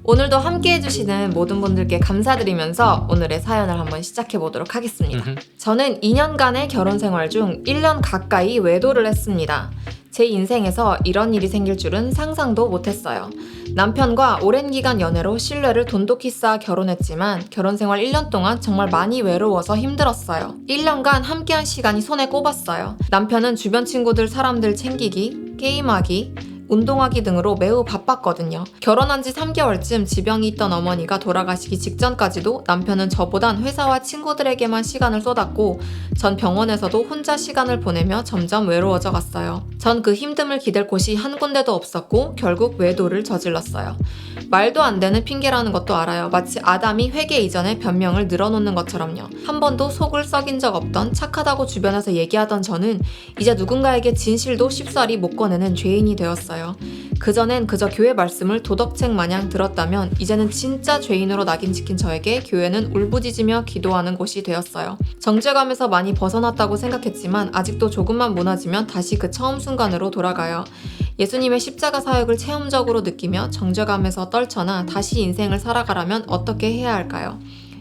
오늘도 함께 해주시는 모든 분들께 감사드리면서 오늘의 사연을 한번 시작해 보도록 하겠습니다. 저는 2년간의 결혼 생활 중 1년 가까이 외도를 했습니다. 제 인생에서 이런 일이 생길 줄은 상상도 못했어요. 남편과 오랜 기간 연애로 신뢰를 돈독히 쌓아 결혼했지만 결혼 생활 1년 동안 정말 많이 외로워서 힘들었어요. 1년간 함께한 시간이 손에 꼽았어요. 남편은 주변 친구들 사람들 챙기기, 게임하기, 운동하기 등으로 매우 바빴거든요. 결혼한 지 3개월쯤 지병이 있던 어머니가 돌아가시기 직전까지도 남편은 저보단 회사와 친구들에게만 시간을 쏟았고 전 병원에서도 혼자 시간을 보내며 점점 외로워져 갔어요. 전 그 힘듦을 기댈 곳이 한 군데도 없었고 결국 외도를 저질렀어요. 말도 안 되는 핑계라는 것도 알아요. 마치 아담이 회개 이전에 변명을 늘어놓는 것처럼요. 한 번도 속을 썩인 적 없던 착하다고 주변에서 얘기하던 저는 이제 누군가에게 진실도 쉽사리 못 꺼내는 죄인이 되었어요. 그전엔 그저 교회 말씀을 도덕책 마냥 들었다면 이제는 진짜 죄인으로 낙인 찍힌 저에게 교회는 울부짖으며 기도하는 곳이 되었어요. 정죄감에서 많이 벗어났다고 생각했지만 아직도 조금만 무너지면 다시 그 처음 순간으로 돌아가요. 예수님의 십자가 사역을 체험적으로 느끼며 정죄감에서 떨쳐나 다시 인생을 살아가려면 어떻게 해야 할까요?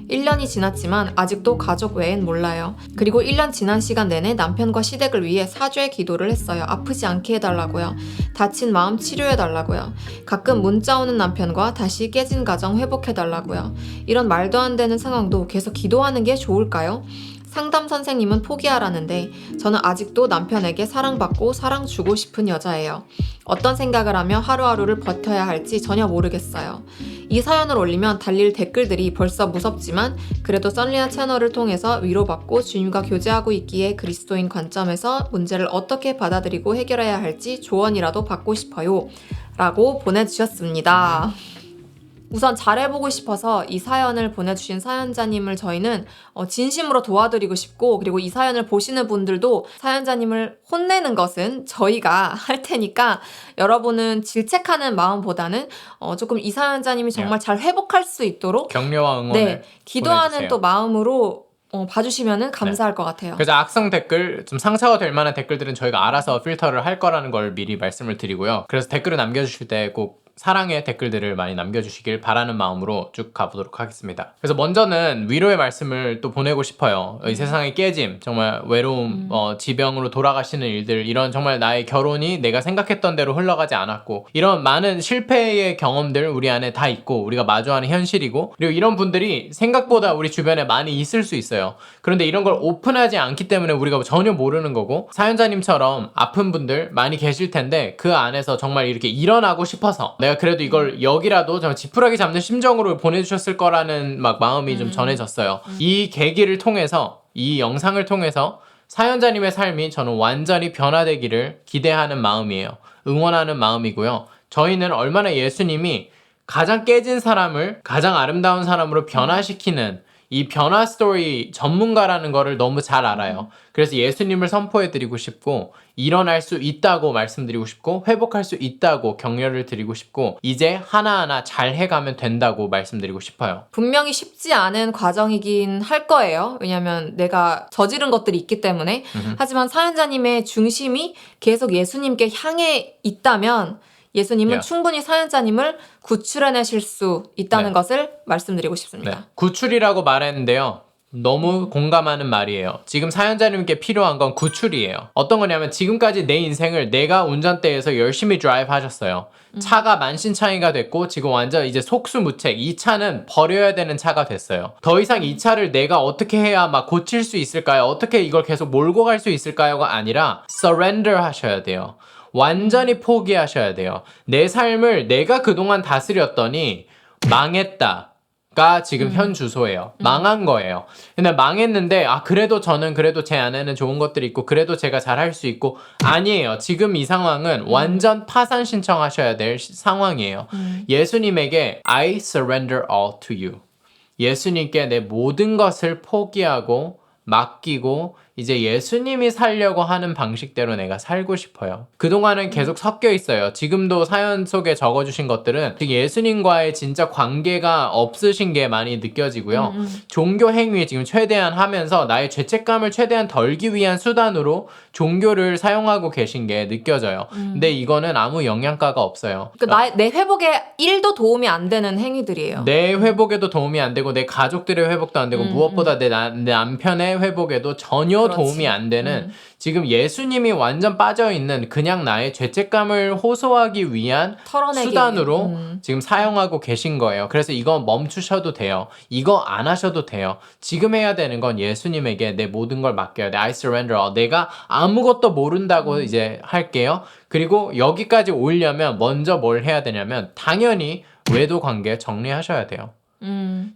1년이 지났지만 아직도 가족 외엔 몰라요. 그리고 1년 지난 시간 내내 남편과 시댁을 위해 사죄 기도를 했어요. 아프지 않게 해달라고요. 다친 마음 치료해달라고요. 가끔 문자 오는 남편과 다시 깨진 가정 회복해달라고요. 이런 말도 안 되는 상황도 계속 기도하는 게 좋을까요? 상담 선생님은 포기하라는데 저는 아직도 남편에게 사랑받고 사랑 주고 싶은 여자예요. 어떤 생각을 하며 하루하루를 버텨야 할지 전혀 모르겠어요. 이 사연을 올리면 달릴 댓글들이 벌써 무섭지만 그래도 썰리나 채널을 통해서 위로받고 주님과 교제하고 있기에 그리스도인 관점에서 문제를 어떻게 받아들이고 해결해야 할지 조언이라도 받고 싶어요. 라고 보내주셨습니다. 우선 잘해보고 싶어서 이 사연을 보내주신 사연자님을 저희는 진심으로 도와드리고 싶고, 그리고 이 사연을 보시는 분들도 사연자님을 혼내는 것은 저희가 할 테니까 여러분은 질책하는 마음보다는 조금 이 사연자님이 정말 잘 회복할 수 있도록 격려와 응원을 기도하는 보내주세요. 또 마음으로 봐주시면 감사할 것 같아요. 그래서 악성 댓글, 좀 상처가 될 만한 댓글들은 저희가 알아서 필터를 할 거라는 걸 미리 말씀을 드리고요. 그래서 댓글을 남겨주실 때 꼭 사랑의 댓글들을 많이 남겨주시길 바라는 마음으로 쭉 가보도록 하겠습니다. 그래서 먼저는 위로의 말씀을 또 보내고 싶어요. 이 세상의 깨짐, 정말 외로움, 지병으로 돌아가시는 일들, 이런 정말 나의 결혼이 내가 생각했던 대로 흘러가지 않았고, 이런 많은 실패의 경험들 우리 안에 다 있고 우리가 마주하는 현실이고, 그리고 이런 분들이 생각보다 우리 주변에 많이 있을 수 있어요. 그런데 이런 걸 오픈하지 않기 때문에 우리가 전혀 모르는 거고, 사연자님처럼 아픈 분들 많이 계실 텐데 그 안에서 정말 이렇게 일어나고 싶어서 내가 그래도 이걸 여기라도 정말 지푸라기 잡는 심정으로 보내주셨을 거라는 막 마음이 좀 전해졌어요. 이 계기를 통해서, 이 영상을 통해서 사연자님의 삶이 저는 완전히 변화되기를 기대하는 마음이에요. 응원하는 마음이고요. 저희는 얼마나 예수님이 가장 깨진 사람을 가장 아름다운 사람으로 변화시키는 이 변화 스토리 전문가라는 거를 너무 잘 알아요. 그래서 예수님을 선포해드리고 싶고, 일어날 수 있다고 말씀드리고 싶고, 회복할 수 있다고 격려를 드리고 싶고, 이제 하나하나 잘 해가면 된다고 말씀드리고 싶어요. 분명히 쉽지 않은 과정이긴 할 거예요. 왜냐면 내가 저지른 것들이 있기 때문에. 하지만 사연자님의 중심이 계속 예수님께 향해 있다면 예수님은 충분히 사연자님을 구출해내실 수 있다는 것을 말씀드리고 싶습니다. 구출이라고 말했는데요. 너무 공감하는 말이에요. 지금 사연자님께 필요한 건 구출이에요. 어떤 거냐면 지금까지 내 인생을 내가 운전대에서 열심히 드라이브 하셨어요. 차가 만신창이가 됐고 지금 완전 이제 속수무책, 이 차는 버려야 되는 차가 됐어요. 더 이상 이 차를 내가 어떻게 해야 막 고칠 수 있을까요? 어떻게 이걸 계속 몰고 갈 수 있을까요가 아니라 surrender 하셔야 돼요. 완전히 포기하셔야 돼요. 내 삶을 내가 그동안 다스렸더니 망했다 가 지금 현 주소예요. 망한 거예요. 근데 망했는데 그래도 저는 그래도 제 안에는 좋은 것들이 있고 그래도 제가 잘할 수 있고, 아니에요. 지금 이 상황은 완전 파산 신청하셔야 될 상황이에요. 예수님에게 I surrender all to you. 예수님께 내 모든 것을 포기하고 맡기고 이제 예수님이 살려고 하는 방식대로 내가 살고 싶어요. 그동안은 계속 섞여 있어요. 지금도 사연 속에 적어주신 것들은 예수님과의 진짜 관계가 없으신 게 많이 느껴지고요. 종교 행위 지금 최대한 하면서 나의 죄책감을 최대한 덜기 위한 수단으로 종교를 사용하고 계신 게 느껴져요. 근데 이거는 아무 영양가가 없어요. 내 회복에 1도 도움이 안 되는 행위들이에요. 내 회복에도 도움이 안 되고 내 가족들의 회복도 안 되고 무엇보다 내 남편의 회복에도 전혀 도움이 안 되는 지금 예수님이 완전 빠져있는 그냥 나의 죄책감을 호소하기 위한 털어내기 수단으로 지금 사용하고 계신 거예요. 그래서 이거 멈추셔도 돼요. 이거 안 하셔도 돼요. 지금 해야 되는 건 예수님에게 내 모든 걸 맡겨야 돼. I surrender all. 내가 아무것도 모른다고 이제 할게요. 그리고 여기까지 오려면 먼저 뭘 해야 되냐면 당연히 외도 관계 정리하셔야 돼요.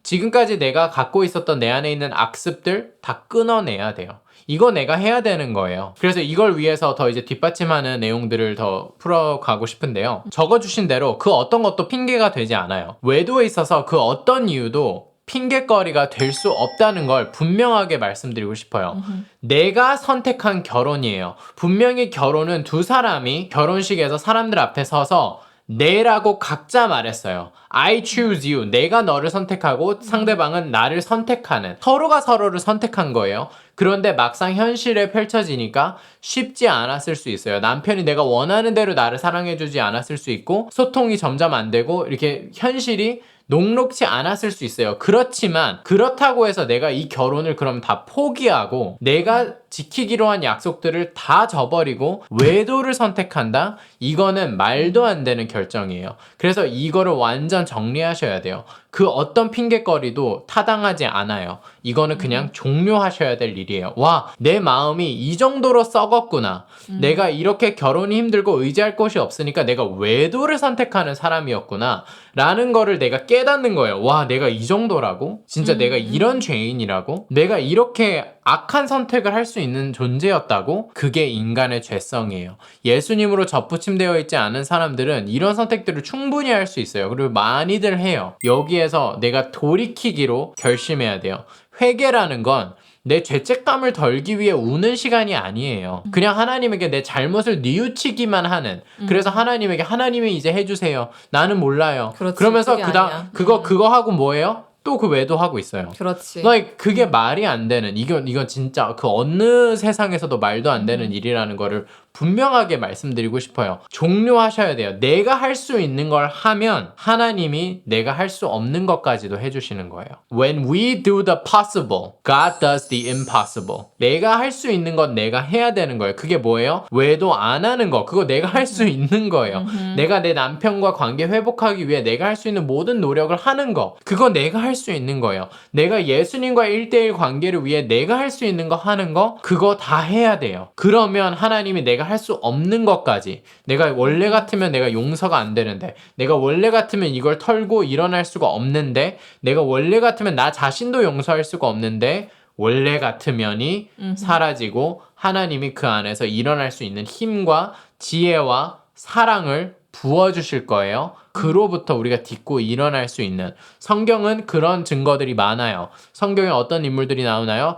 지금까지 내가 갖고 있었던 내 안에 있는 악습들 다 끊어내야 돼요. 이거 내가 해야 되는 거예요. 그래서 이걸 위해서 더 이제 뒷받침하는 내용들을 더 풀어가고 싶은데요. 적어주신 대로 그 어떤 것도 핑계가 되지 않아요. 외도에 있어서 그 어떤 이유도 핑계거리가 될 수 없다는 걸 분명하게 말씀드리고 싶어요. 내가 선택한 결혼이에요. 분명히 결혼은 두 사람이 결혼식에서 사람들 앞에 서서 내라고 각자 말했어요. I choose you. 내가 너를 선택하고 상대방은 나를 선택하는. 서로가 서로를 선택한 거예요. 그런데 막상 현실에 펼쳐지니까 쉽지 않았을 수 있어요. 남편이 내가 원하는 대로 나를 사랑해주지 않았을 수 있고 소통이 점점 안 되고 이렇게 현실이 녹록치 않았을 수 있어요. 그렇지만 그렇다고 해서 내가 이 결혼을 그럼 다 포기하고 내가 지키기로 한 약속들을 다 저버리고 외도를 선택한다? 이거는 말도 안 되는 결정이에요. 그래서 이거를 완전 정리하셔야 돼요. 그 어떤 핑계거리도 타당하지 않아요. 이거는 그냥 종료하셔야 될 일이에요. 와, 내 마음이 이 정도로 썩었구나. 내가 이렇게 결혼이 힘들고 의지할 곳이 없으니까 내가 외도를 선택하는 사람이었구나. 라는 거를 내가 깨닫는 거예요. 와, 내가 이 정도라고? 진짜 내가 이런 죄인이라고? 내가 이렇게 악한 선택을 할 수 있는 존재였다고? 그게 인간의 죄성이에요. 예수님으로 접붙임되어 있지 않은 사람들은 이런 선택들을 충분히 할 수 있어요. 그리고 많이들 해요. 여기에서 내가 돌이키기로 결심해야 돼요. 회개라는 건 내 죄책감을 덜기 위해 우는 시간이 아니에요. 그냥 하나님에게 내 잘못을 뉘우치기만 하는. 그래서 하나님에게 하나님이 이제 해주세요. 나는 몰라요. 그렇지, 그러면서 그게 아니야. 그거 하고 뭐예요? 또 그 외도 하고 있어요. 그렇지. 그게 말이 안 되는 이건 진짜 그 어느 세상에서도 말도 안 되는 일이라는 거를 분명하게 말씀드리고 싶어요. 종료하셔야 돼요. 내가 할 수 있는 걸 하면 하나님이 내가 할 수 없는 것까지도 해주시는 거예요. When we do the possible, God does the impossible. 내가 할 수 있는 건 내가 해야 되는 거예요. 그게 뭐예요? 외도 안 하는 거. 그거 내가 할 수 있는 거예요. 내가 내 남편과 관계 회복하기 위해 내가 할 수 있는 모든 노력을 하는 거. 그거 내가 할 수 있는 거예요. 내가 예수님과 1대1 관계를 위해 내가 할 수 있는 거 하는 거. 그거 다 해야 돼요. 그러면 하나님이 내가 할 수 없는 것까지, 내가 원래 같으면 내가 용서가 안 되는데, 내가 원래 같으면 이걸 털고 일어날 수가 없는데, 내가 원래 같으면 나 자신도 용서할 수가 없는데, 원래 같으면이 사라지고 하나님이 그 안에서 일어날 수 있는 힘과 지혜와 사랑을 부어주실 거예요. 그로부터 우리가 딛고 일어날 수 있는, 성경은 그런 증거들이 많아요. 성경에 어떤 인물들이 나오나요?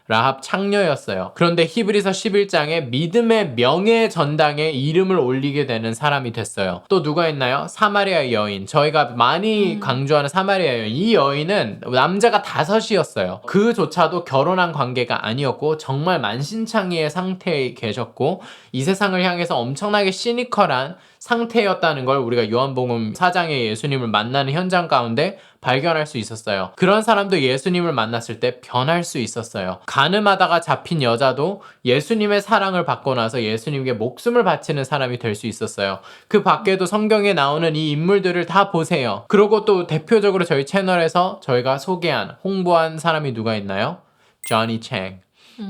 라합 창녀였어요. 그런데 히브리서 11장에 믿음의 명예 전당에 이름을 올리게 되는 사람이 됐어요. 또 누가 있나요? 사마리아 여인. 저희가 많이 강조하는 사마리아 여인. 이 여인은 남자가 5이었어요. 그조차도 결혼한 관계가 아니었고 정말 만신창이의 상태에 계셨고 이 세상을 향해서 엄청나게 시니컬한 상태였다는 걸 우리가 요한복음 4장에 예수님을 만나는 현장 가운데 발견할 수 있었어요. 그런 사람도 예수님을 만났을 때 변할 수 있었어요. 간음하다가 잡힌 여자도 예수님의 사랑을 받고 나서 예수님께 목숨을 바치는 사람이 될 수 있었어요. 그 밖에도 성경에 나오는 이 인물들을 다 보세요. 그리고 또 대표적으로 저희 채널에서 저희가 소개한, 홍보한 사람이 누가 있나요? 조니 챙.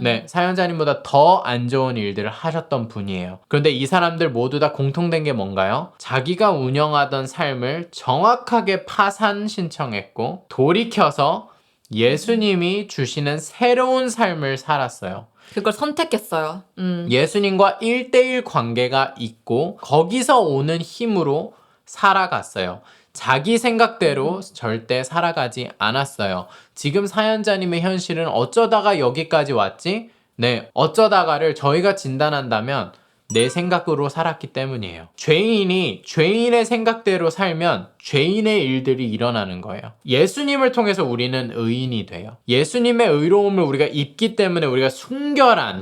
네, 사연자님보다 더 안 좋은 일들을 하셨던 분이에요. 그런데 이 사람들 모두 다 공통된 게 뭔가요? 자기가 운영하던 삶을 정확하게 파산 신청했고 돌이켜서 예수님이 주시는 새로운 삶을 살았어요. 그걸 선택했어요. 예수님과 1대1 관계가 있고 거기서 오는 힘으로 살아갔어요. 자기 생각대로 절대 살아가지 않았어요. 지금 사연자님의 현실은 어쩌다가 여기까지 왔지? 네, 어쩌다가를 저희가 진단한다면 내 생각으로 살았기 때문이에요. 죄인이 죄인의 생각대로 살면 죄인의 일들이 일어나는 거예요. 예수님을 통해서 우리는 의인이 돼요. 예수님의 의로움을 우리가 입기 때문에 우리가 순결한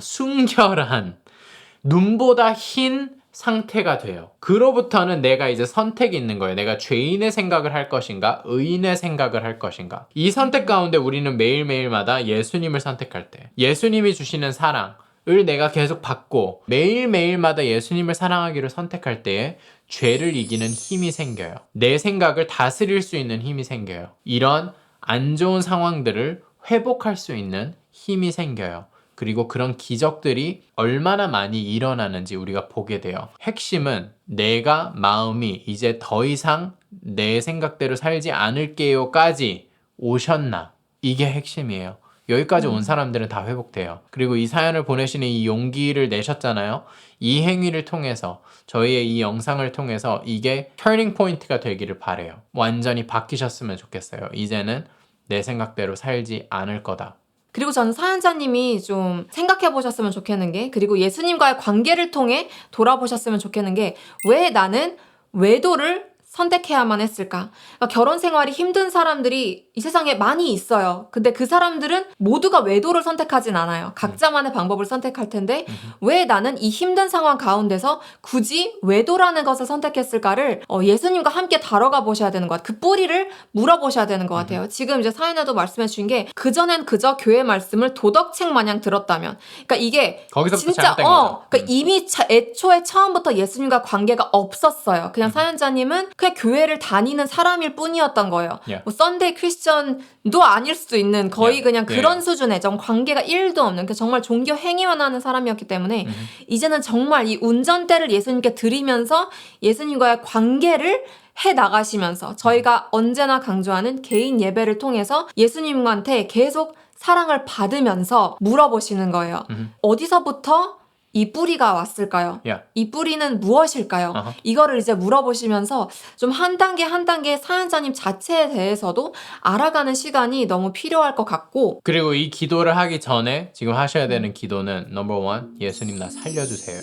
눈보다 흰 상태가 돼요. 그로부터는 내가 이제 선택이 있는 거예요. 내가 죄인의 생각을 할 것인가, 의인의 생각을 할 것인가. 이 선택 가운데 우리는 매일매일마다 예수님을 선택할 때, 예수님이 주시는 사랑을 내가 계속 받고 매일매일마다 예수님을 사랑하기를 선택할 때에 죄를 이기는 힘이 생겨요. 내 생각을 다스릴 수 있는 힘이 생겨요. 이런 안 좋은 상황들을 회복할 수 있는 힘이 생겨요. 그리고 그런 기적들이 얼마나 많이 일어나는지 우리가 보게 돼요. 핵심은 내가 마음이 이제 더 이상 내 생각대로 살지 않을게요까지 오셨나? 이게 핵심이에요. 여기까지 온 사람들은 다 회복돼요. 그리고 이 사연을 보내시는 이 용기를 내셨잖아요. 이 행위를 통해서 저희의 이 영상을 통해서 이게 터닝 포인트가 되기를 바래요. 완전히 바뀌셨으면 좋겠어요. 이제는 내 생각대로 살지 않을 거다. 그리고 저는 사연자님이 좀 생각해 보셨으면 좋겠는 게, 그리고 예수님과의 관계를 통해 돌아보셨으면 좋겠는 게, 왜 나는 외도를 선택해야만 했을까? 그러니까 결혼 생활이 힘든 사람들이 이 세상에 많이 있어요. 근데 그 사람들은 모두가 외도를 선택하진 않아요. 각자만의 방법을 선택할 텐데 왜 나는 이 힘든 상황 가운데서 굳이 외도라는 것을 선택했을까를 예수님과 함께 다뤄가 보셔야 되는 것 같아요. 그 뿌리를 물어보셔야 되는 것 같아요. 지금 이제 사연에도 말씀해 주신 게, 그전엔 그저 교회 말씀을 도덕책 마냥 들었다면, 그러니까 이게 거기서부터 진짜 잘못된 거죠. 그러니까 이미 애초에 처음부터 예수님과 관계가 없었어요. 그냥 사연자님은 그냥 교회를 다니는 사람일 뿐이었던 거예요. 뭐 썬데이 크리스천도 아닐 수도 있는 거의 그냥 그런 수준의 정 관계가 1도 없는, 그러니까 정말 종교 행위만 하는 사람이었기 때문에 이제는 정말 이 운전대를 예수님께 드리면서 예수님과의 관계를 해 나가시면서, 저희가 언제나 강조하는 개인 예배를 통해서 예수님한테 계속 사랑을 받으면서 물어보시는 거예요. 어디서부터 이 뿌리가 왔을까요? 이 뿌리는 무엇일까요? 이거를 이제 물어보시면서 좀 한 단계 한 단계 사연자님 자체에 대해서도 알아가는 시간이 너무 필요할 것 같고, 그리고 이 기도를 하기 전에 지금 하셔야 되는 기도는 넘버 1, 예수님 나 살려주세요.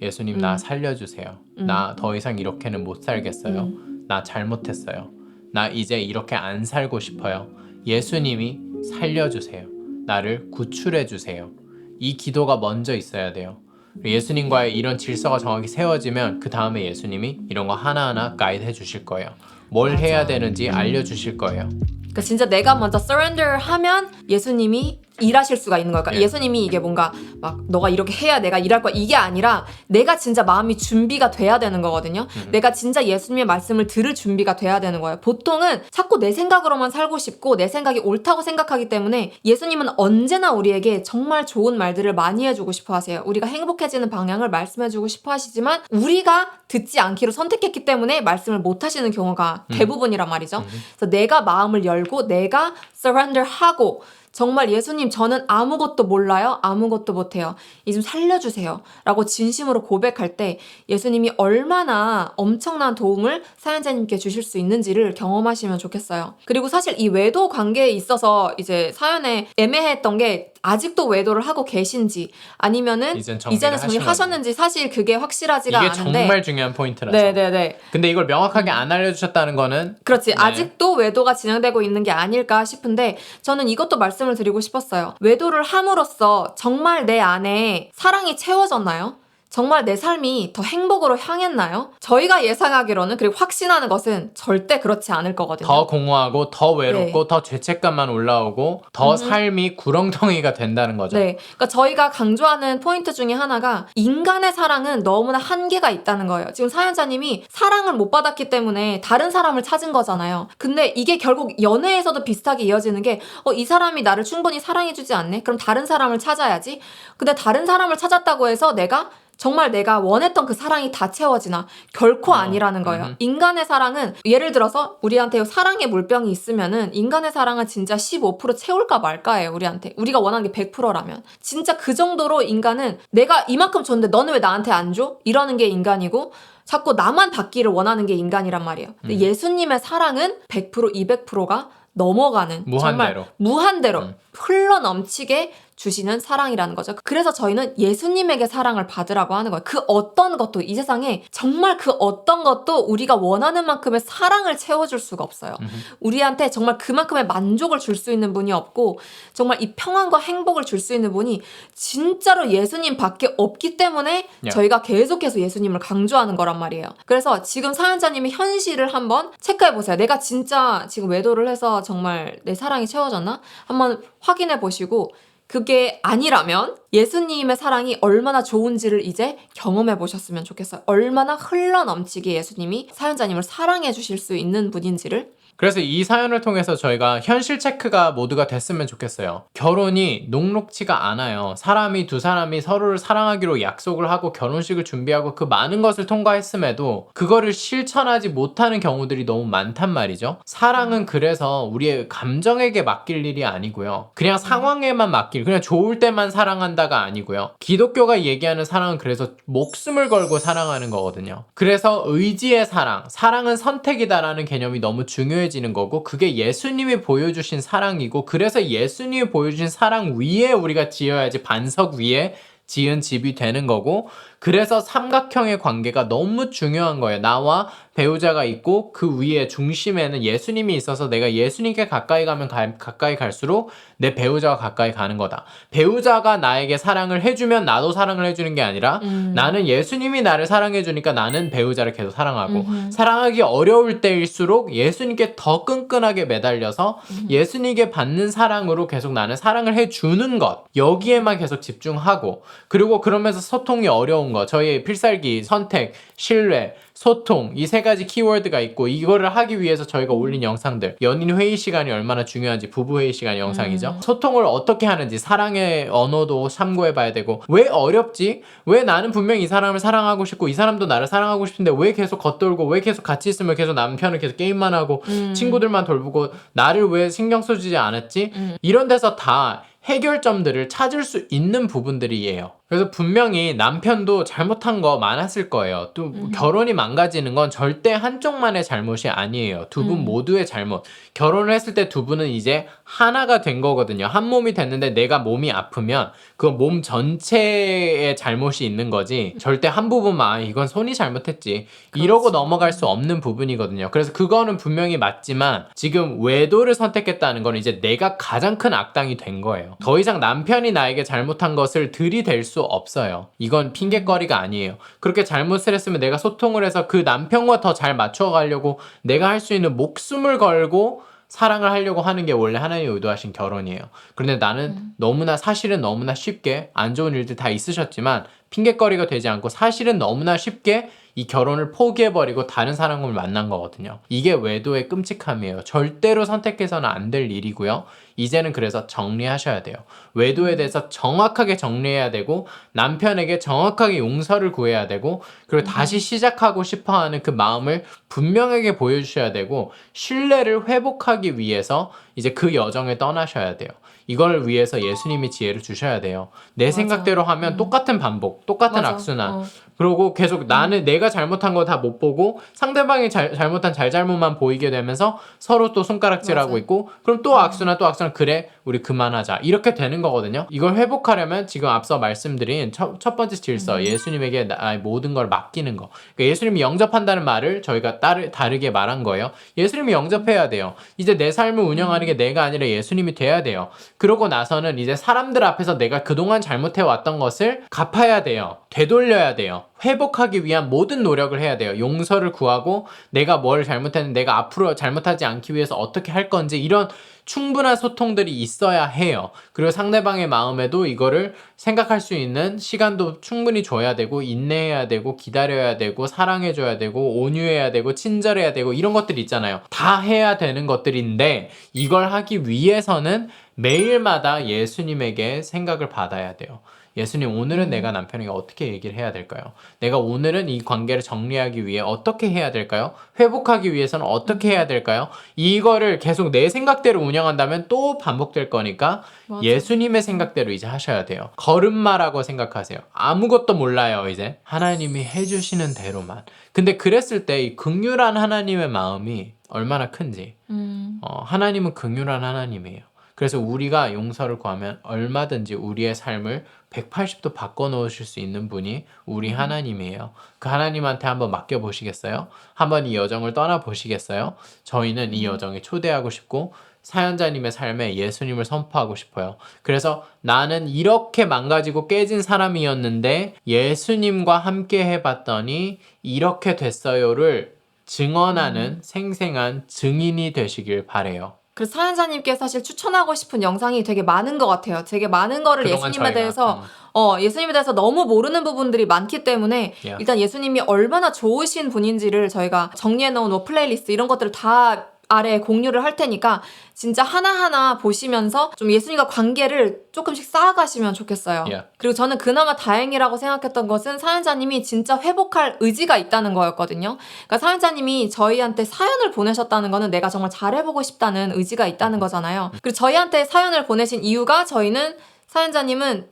예수님 나 살려주세요. 나 더 이상 이렇게는 못 살겠어요. 나 잘못했어요. 나 이제 이렇게 안 살고 싶어요. 예수님이 살려주세요. 나를 구출해주세요. 이 기도가 먼저 있어야 돼요. 예수님과의 이런 질서가 정확히 세워지면 그 다음에 예수님이 이런 거 하나하나 가이드 해주실 거예요. 뭘 해야 되는지 알려주실 거예요. 그러니까 진짜 내가 먼저 surrender 하면 예수님이 일하실 수가 있는 걸까? 예수님이 이게 뭔가 막 너가 이렇게 해야 내가 일할 거야 이게 아니라, 내가 진짜 마음이 준비가 돼야 되는 거거든요. 내가 진짜 예수님의 말씀을 들을 준비가 돼야 되는 거예요. 보통은 자꾸 내 생각으로만 살고 싶고 내 생각이 옳다고 생각하기 때문에 예수님은 언제나 우리에게 정말 좋은 말들을 많이 해주고 싶어 하세요. 우리가 행복해지는 방향을 말씀해주고 싶어 하시지만 우리가 듣지 않기로 선택했기 때문에 말씀을 못 하시는 경우가 대부분이란 말이죠. 그래서 내가 마음을 열고 내가 surrender 하고, 정말 예수님 저는 아무것도 몰라요. 아무것도 못해요. 이 좀 살려주세요. 라고 진심으로 고백할 때 예수님이 얼마나 엄청난 도움을 사연자님께 주실 수 있는지를 경험하시면 좋겠어요. 그리고 사실 이 외도 관계에 있어서 이제 사연에 애매했던 게, 아직도 외도를 하고 계신지 아니면은 이제는 정리하셨는지 사실 그게 확실하지가 이게 않은데, 정말 중요한 포인트라서. 네네네. 근데 이걸 명확하게 안 알려주셨다는 거는, 그렇지. 아직도 외도가 진행되고 있는 게 아닐까 싶은데, 저는 이것도 말씀을 드리고 싶었어요. 외도를 함으로써 정말 내 안에 사랑이 채워졌나요? 정말 내 삶이 더 행복으로 향했나요? 저희가 예상하기로는, 그리고 확신하는 것은 절대 그렇지 않을 거거든요. 더 공허하고 더 외롭고 더 죄책감만 올라오고 더 삶이 구렁텅이가 된다는 거죠. 네, 그러니까 저희가 강조하는 포인트 중에 하나가 인간의 사랑은 너무나 한계가 있다는 거예요. 지금 사연자님이 사랑을 못 받았기 때문에 다른 사람을 찾은 거잖아요. 근데 이게 결국 연애에서도 비슷하게 이어지는 게, 이 사람이 나를 충분히 사랑해주지 않네? 그럼 다른 사람을 찾아야지. 근데 다른 사람을 찾았다고 해서 정말 내가 원했던 그 사랑이 다 채워지나? 결코 아니라는 거예요. 인간의 사랑은, 예를 들어서 우리한테 사랑의 물병이 있으면은 인간의 사랑은 진짜 15% 채울까 말까예요. 우리한테. 우리가 원하는 게 100%라면. 진짜 그 정도로 인간은 내가 이만큼 줬는데 너는 왜 나한테 안 줘? 이러는 게 인간이고, 자꾸 나만 받기를 원하는 게 인간이란 말이에요. 근데 예수님의 사랑은 100%, 200%가 넘어가는, 무한대로. 정말 무한대로 흘러넘치게 주시는 사랑이라는 거죠. 그래서 저희는 예수님에게 사랑을 받으라고 하는 거예요. 그 어떤 것도 이 세상에 정말 그 어떤 것도 우리가 원하는 만큼의 사랑을 채워줄 수가 없어요. 우리한테 정말 그만큼의 만족을 줄 수 있는 분이 없고 정말 이 평안과 행복을 줄 수 있는 분이 진짜로 예수님밖에 없기 때문에 저희가 계속해서 예수님을 강조하는 거란 말이에요. 그래서 지금 사연자님이 현실을 한번 체크해 보세요. 내가 진짜 지금 외도를 해서 정말 내 사랑이 채워졌나? 한번 확인해 보시고 그게 아니라면 예수님의 사랑이 얼마나 좋은지를 이제 경험해 보셨으면 좋겠어요. 얼마나 흘러넘치게 예수님이 사연자님을 사랑해 주실 수 있는 분인지를. 그래서 이 사연을 통해서 저희가 현실 체크가 모두가 됐으면 좋겠어요. 결혼이 녹록치가 않아요. 두 사람이 서로를 사랑하기로 약속을 하고 결혼식을 준비하고 그 많은 것을 통과했음에도 그거를 실천하지 못하는 경우들이 너무 많단 말이죠. 사랑은 그래서 우리의 감정에게 맡길 일이 아니고요. 그냥 상황에만 그냥 좋을 때만 사랑한다가 아니고요. 기독교가 얘기하는 사랑은 그래서 목숨을 걸고 사랑하는 거거든요. 그래서 의지의 사랑은 선택이다라는 개념이 너무 중요해지는 거고, 그게 예수님이 보여주신 사랑이고, 그래서 예수님이 보여주신 사랑 위에 우리가 지어야지 반석 위에 지은 집이 되는 거고, 그래서 삼각형의 관계가 너무 중요한 거예요. 나와 배우자가 있고 그 위에 중심에는 예수님이 있어서 내가 예수님께 가까이 가면 가까이 갈수록 내 배우자가 가까이 가는 거다. 배우자가 나에게 사랑을 해주면 나도 사랑을 해주는 게 아니라 나는 예수님이 나를 사랑해 주니까 나는 배우자를 계속 사랑하고, 사랑하기 어려울 때일수록 예수님께 더 끈끈하게 매달려서 예수님께 받는 사랑으로 계속 나는 사랑을 해주는 것, 여기에만 계속 집중하고, 그리고 그러면서 소통이 어려운 거, 저희의 필살기, 선택, 신뢰, 소통, 이 세 가지 키워드가 있고, 이거를 하기 위해서 저희가 올린 영상들, 연인 회의 시간이 얼마나 중요한지, 부부 회의 시간 영상이죠. 소통을 어떻게 하는지, 사랑의 언어도 참고해 봐야 되고, 왜 어렵지? 왜 나는 분명히 이 사람을 사랑하고 싶고 이 사람도 나를 사랑하고 싶은데 왜 계속 겉돌고, 왜 계속 같이 있으면 계속 남편은 계속 게임만 하고 친구들만 돌보고 나를 왜 신경 써주지 않았지? 이런 데서 다 해결점들을 찾을 수 있는 부분들이에요. 그래서 분명히 남편도 잘못한 거 많았을 거예요. 또 결혼이 망가지는 건 절대 한쪽만의 잘못이 아니에요. 두 분 모두의 잘못. 결혼을 했을 때 두 분은 이제 하나가 된 거거든요. 한 몸이 됐는데 내가 몸이 아프면 그 몸 전체의 잘못이 있는 거지, 절대 한 부분만 이건 손이 잘못했지 이러고 넘어갈 수 없는 부분이거든요. 그래서 그거는 분명히 맞지만 지금 외도를 선택했다는 건 이제 내가 가장 큰 악당이 된 거예요. 더 이상 남편이 나에게 잘못한 것을 들이댈 수 없어요. 이건 핑계거리가 아니에요. 그렇게 잘못을 했으면 내가 소통을 해서 그 남편과 더 잘 맞춰가려고 내가 할 수 있는 목숨을 걸고 사랑을 하려고 하는 게 원래 하나님이 의도하신 결혼이에요. 그런데 나는 사실은 너무나 쉽게, 안 좋은 일들 다 있으셨지만 핑계거리가 되지 않고 사실은 너무나 쉽게 이 결혼을 포기해버리고 다른 사람을 만난 거거든요. 이게 외도의 끔찍함이에요. 절대로 선택해서는 안 될 일이고요. 이제는 그래서 정리하셔야 돼요. 외도에 대해서 정확하게 정리해야 되고, 남편에게 정확하게 용서를 구해야 되고, 그리고 다시 시작하고 싶어하는 그 마음을 분명하게 보여주셔야 되고, 신뢰를 회복하기 위해서 이제 그 여정에 떠나셔야 돼요. 이걸 위해서 예수님이 지혜를 주셔야 돼요. 내 생각대로 하면 똑같은 반복, 똑같은 악순환. 그리고 계속 내가 잘못한 거 다 못 보고 상대방이 잘못한 잘잘못만 보이게 되면서 서로 또 손가락질하고 있고, 그럼 또 악순환, 그래 우리 그만하자, 이렇게 되는 거거든요. 이걸 회복하려면 지금 앞서 말씀드린 첫 번째 질서, 예수님에게 나의 모든 걸 맡기는 거. 그러니까 예수님이 영접한다는 말을 저희가 다르게 말한 거예요. 예수님이 영접해야 돼요. 이제 내 삶을 운영하는 게 내가 아니라 예수님이 돼야 돼요. 그러고 나서는 이제 사람들 앞에서 내가 그동안 잘못해왔던 것을 갚아야 돼요. 되돌려야 돼요. 회복하기 위한 모든 노력을 해야 돼요. 용서를 구하고 내가 뭘 잘못했는데 내가 앞으로 잘못하지 않기 위해서 어떻게 할 건지, 이런 충분한 소통들이 있어야 해요. 그리고 상대방의 마음에도 이거를 생각할 수 있는 시간도 충분히 줘야 되고, 인내해야 되고, 기다려야 되고, 사랑해줘야 되고, 온유해야 되고, 친절해야 되고, 이런 것들이 있잖아요. 다 해야 되는 것들인데 이걸 하기 위해서는 매일마다 예수님에게 생각을 받아야 돼요. 예수님, 오늘은 내가 남편에게 어떻게 얘기를 해야 될까요? 내가 오늘은 이 관계를 정리하기 위해 어떻게 해야 될까요? 회복하기 위해서는 어떻게 해야 될까요? 이거를 계속 내 생각대로 운영한다면 또 반복될 거니까 예수님의 생각대로 이제 하셔야 돼요. 걸음마라고 생각하세요. 아무것도 몰라요. 이제 하나님이 해주시는 대로만. 근데 그랬을 때 이 긍휼한 하나님의 마음이 얼마나 큰지. 하나님은 긍휼한 하나님이에요. 그래서 우리가 용서를 구하면 얼마든지 우리의 삶을 180도 바꿔놓으실 수 있는 분이 우리 하나님이에요. 그 하나님한테 한번 맡겨보시겠어요? 한번 이 여정을 떠나보시겠어요? 저희는 이 여정에 초대하고 싶고 사연자님의 삶에 예수님을 선포하고 싶어요. 그래서 나는 이렇게 망가지고 깨진 사람이었는데 예수님과 함께 해봤더니 이렇게 됐어요를 증언하는 생생한 증인이 되시길 바래요. 그래서 사연자님께 사실 추천하고 싶은 영상이 되게 많은 것 같아요. 되게 많은 거를 그동안 예수님에 저희가, 대해서 예수님에 대해서 너무 모르는 부분들이 많기 때문에 Yeah. 일단 예수님이 얼마나 좋으신 분인지를 저희가 정리해놓은 뭐 플레이리스트 이런 것들을 다 아래에 공유를 할 테니까 진짜 하나하나 보시면서 좀 예수님과 관계를 조금씩 쌓아가시면 좋겠어요. Yeah. 그리고 저는 그나마 다행이라고 생각했던 것은 사연자님이 진짜 회복할 의지가 있다는 거였거든요. 그러니까 사연자님이 저희한테 사연을 보내셨다는 거는 내가 정말 잘해보고 싶다는 의지가 있다는 거잖아요. 그리고 저희한테 사연을 보내신 이유가 저희는 사연자님께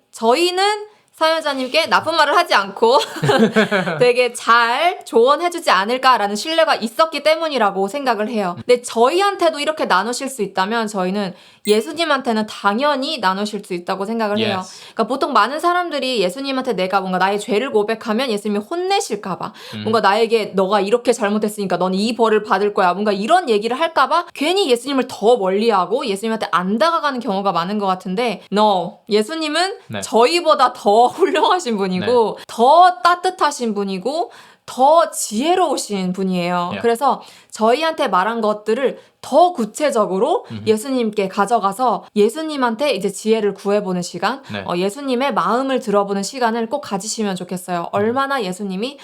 나쁜 말을 하지 않고 되게 잘 조언해주지 않을까라는 신뢰가 있었기 때문이라고 생각을 해요. 근데 저희한테도 이렇게 나누실 수 있다면 저희는 예수님한테는 당연히 나누실 수 있다고 생각을 해요. Yes. 그러니까 보통 많은 사람들이 예수님한테 내가 뭔가 나의 죄를 고백하면 예수님이 혼내실까봐 뭔가 나에게 너가 이렇게 잘못했으니까 넌 이 벌을 받을 거야 뭔가 이런 얘기를 할까봐 괜히 예수님을 더 멀리하고 예수님한테 안 다가가는 경우가 많은 것 같은데 No, 예수님은 네. 저희보다 더 훌륭하신 분이고 더 따뜻하신 분이고 더 지혜로우신 분이에요. Yeah. 그래서 저희한테 말한 것들을 더 구체적으로 예수님께 가져가서 예수님한테 이제 지혜를 구해보는 시간, 네. 예수님의 마음을 들어보는 시간을 꼭 가지시면 좋겠어요. 얼마나 예수님이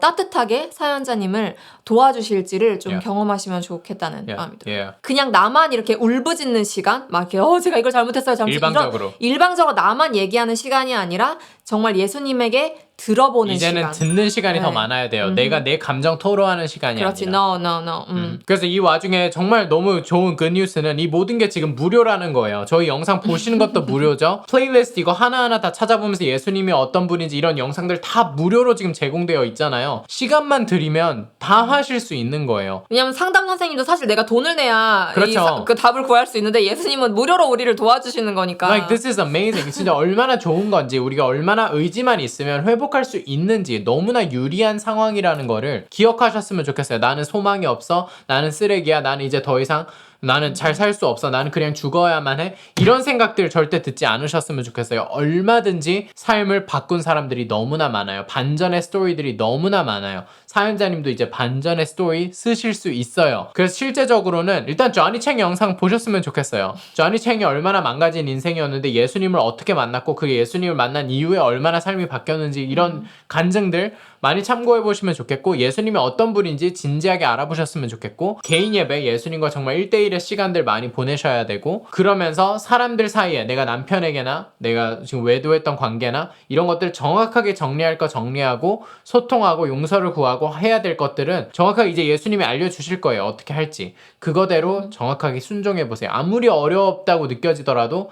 따뜻하게 사연자님을 도와주실지를 좀 Yeah. 경험하시면 좋겠다는 Yeah. 마음이 들어요. Yeah. 그냥 나만 이렇게 울부짖는 시간, 막 이렇게 제가 이걸 잘못했어요. 일방적으로. 일방적으로 나만 얘기하는 시간이 아니라 정말 예수님에게 들어보는 이제는 시간. 듣는 시간이 더 네. 많아야 돼요. 내가 내 감정 토로하는 시간이 그렇지, 아니라. no. 그래서 이 와중에 정말 너무 좋은 굿뉴스는 이 모든 게 지금 무료라는 거예요. 저희 영상 보시는 것도 무료죠. 플레이리스트 이거 하나하나 다 찾아보면서 예수님이 어떤 분인지 이런 영상들 다 무료로 지금 제공되어 있잖아요. 시간만 들이면 다 하실 수 있는 거예요. 왜냐면 상담 선생님도 사실 내가 돈을 내야 그렇죠. 그 답을 구할 수 있는데 예수님은 무료로 우리를 도와주시는 거니까. Like this is amazing. 진짜 얼마나 좋은 건지 우리가 얼마나 의지만 있으면 회복할 수 있는지 너무나 유리한 상황이라는 거를 기억하셨으면 좋겠어요. 나는 소망이 없어. 나는 쓰레기야. 나는 이제 더 이상 나는 잘 살 수 없어. 나는 그냥 죽어야만 해. 이런 생각들 절대 듣지 않으셨으면 좋겠어요. 얼마든지 삶을 바꾼 사람들이 너무나 많아요. 반전의 스토리들이 너무나 많아요. 사연자님도 이제 반전의 스토리 쓰실 수 있어요. 그래서 실제적으로는 일단 조니 챙 영상 보셨으면 좋겠어요. 조니 챙이 얼마나 망가진 인생이었는데 예수님을 어떻게 만났고 그 예수님을 만난 이후에 얼마나 삶이 바뀌었는지 이런 간증들 많이 참고해 보시면 좋겠고 예수님이 어떤 분인지 진지하게 알아보셨으면 좋겠고 개인 예배 예수님과 정말 1대1의 시간들 많이 보내셔야 되고 그러면서 사람들 사이에 내가 남편에게나 내가 지금 외도했던 관계나 이런 것들 정확하게 정리할 거 정리하고 소통하고 용서를 구하고 해야 될 것들은 정확하게 이제 예수님이 알려주실 거예요. 어떻게 할지. 그거대로 정확하게 순종해 보세요. 아무리 어렵다고 느껴지더라도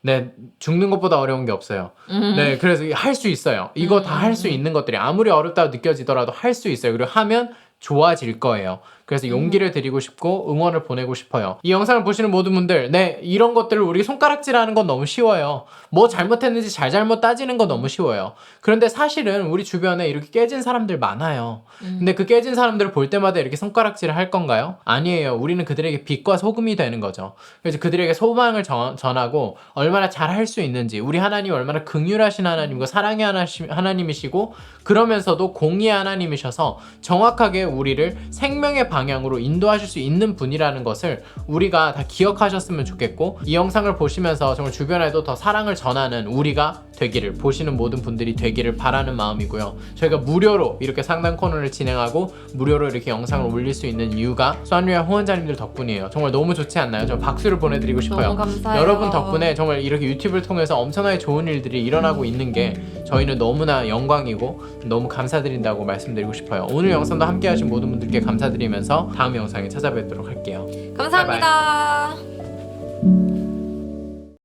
네, 죽는 것보다 어려운 게 없어요. 네, 그래서 할 수 있어요. 이거 다 할 수 있는 것들이 아무리 어렵다고 느껴지더라도 할 수 있어요. 그리고 하면 좋아질 거예요. 그래서 용기를 드리고 싶고 응원을 보내고 싶어요. 이 영상을 보시는 모든 분들, 네, 이런 것들을 우리 손가락질하는 건 너무 쉬워요. 뭐 잘못했는지 잘잘못 따지는 건 너무 쉬워요. 그런데 사실은 우리 주변에 이렇게 깨진 사람들 많아요. 근데 그 깨진 사람들을 볼 때마다 이렇게 손가락질을 할 건가요? 아니에요. 우리는 그들에게 빛과 소금이 되는 거죠. 그래서 그들에게 소망을 전하고 얼마나 잘 할 수 있는지, 우리 하나님 얼마나 긍휼하신 하나님과 사랑의 하나님이시고 그러면서도 공의의 하나님이셔서 정확하게 우리를 생명의 방향으로 인도하실 수 있는 분이라는 것을 우리가 다 기억하셨으면 좋겠고 이 영상을 보시면서 정말 주변에도 더 사랑을 전하는 우리가 되기를 보시는 모든 분들이 되기를 바라는 마음이고요. 저희가 무료로 이렇게 상담 코너를 진행하고 무료로 이렇게 영상을 올릴 수 있는 이유가 수완리아 후원자님들 덕분이에요. 정말 너무 좋지 않나요? 저 박수를 보내드리고 싶어요. 너무 감사해요. 여러분 덕분에 정말 이렇게 유튜브를 통해서 엄청나게 좋은 일들이 일어나고 있는 게 저희는 너무나 영광이고 너무 감사드린다고 말씀드리고 싶어요. 오늘 영상도 함께 하신 모든 분들께 감사드리면서 다음 영상에 찾아뵙도록 할게요. 감사합니다.